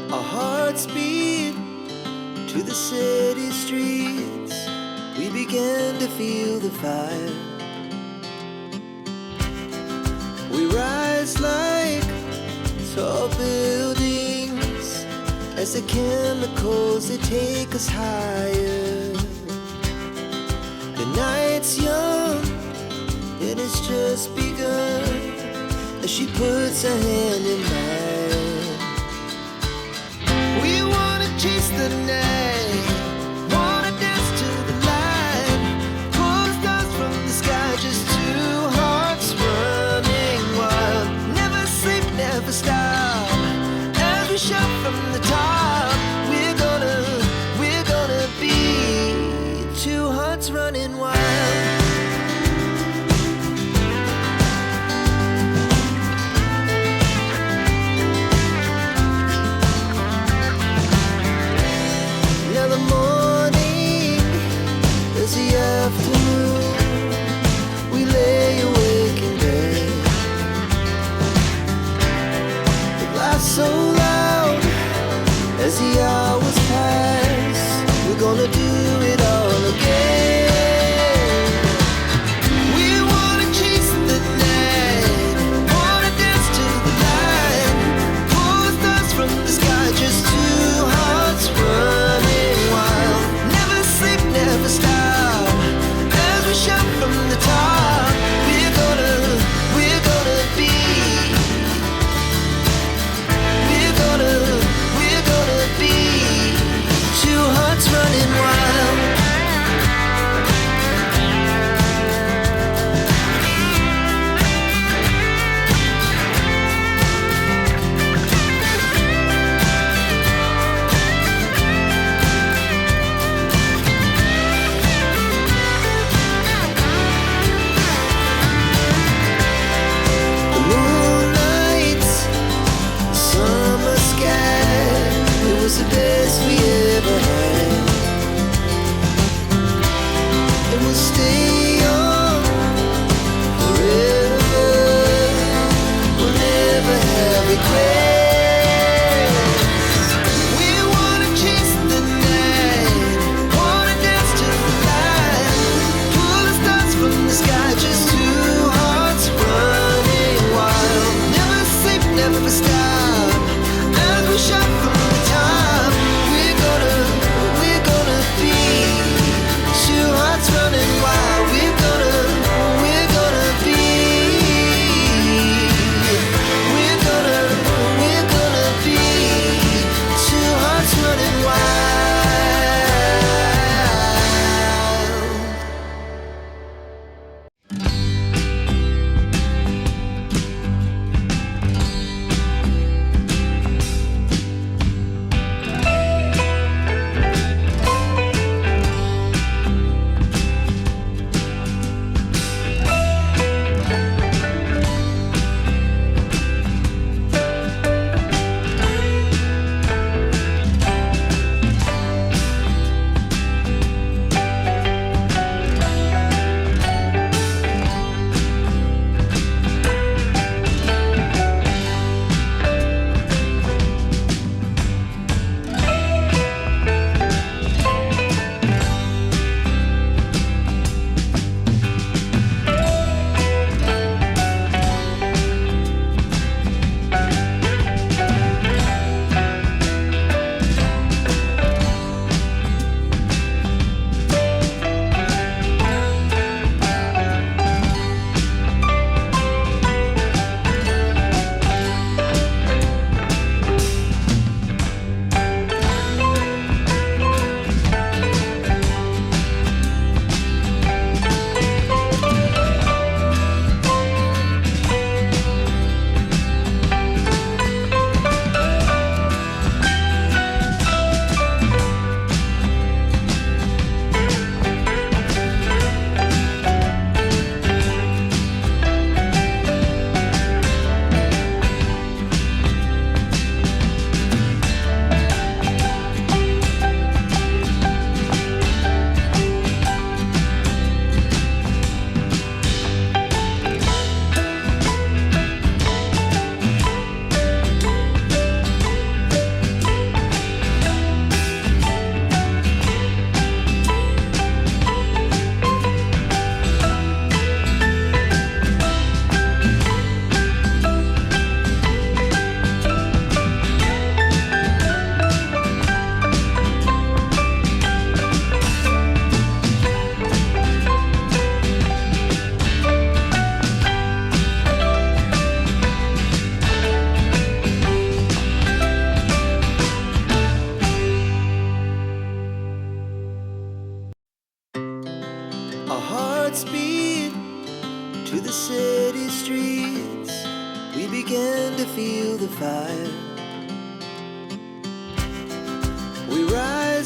Our hearts beat to the city streets. We began to feel the fire. We rise like tall buildings as the chemicals, they take us higher. The night's young and it's just begun as she puts her hand in mine. We wanna chase the night, wanna dance to the light, pull stars from the sky, just two hearts running wild. Never sleep, never stop, as we shout from the top. We're gonna be two hearts running wild. Afternoon, we lay awake in bed. The laughs so loud as the hours pass. We're gonna do it all again. We wanna chase the night, wanna dance to the light, pull stars from the sky, just two hearts running wild. Never sleep, never stop, shout from the top. We're gonna be, we're gonna be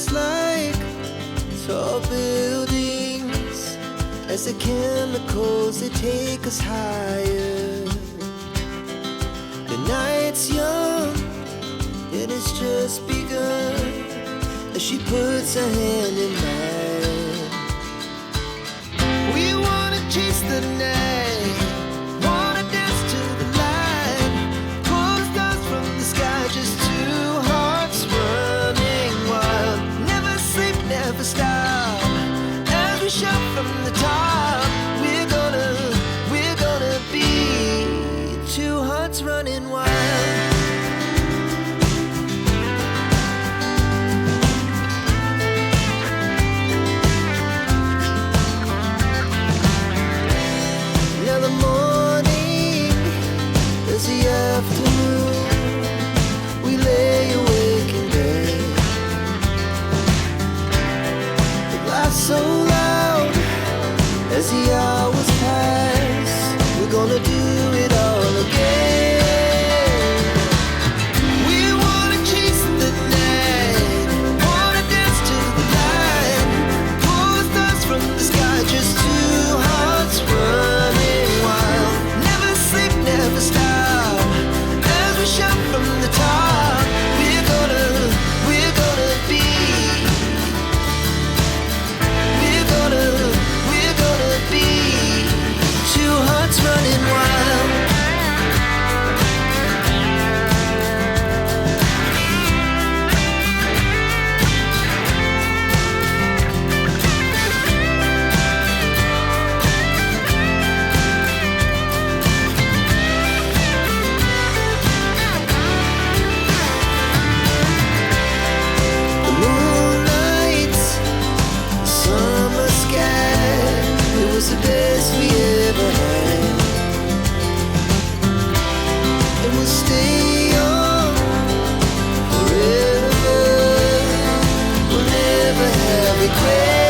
rise like tall buildings as the chemicals they take us higher. The night's young, it has just begun as she puts her hand in mine. We wanna chase the night, wanna dance to the light, pull the stars from the sky, just two hearts running wild. Never sleep, never stop, as we shout from the top. We're gonna be two hearts running wild. Afternoon, we lay awake in bed. The laughs so loud as the hours pass. We're gonna do it all again. We wanna chase the night, wanna dance to the light, pull the stars from the sky, just two hearts running wild. Never sleep, never stop, shout from the top. We're gonna be, we're gonna be two hearts running wild. The best we ever had, and we'll stay on forever. We'll never have regret.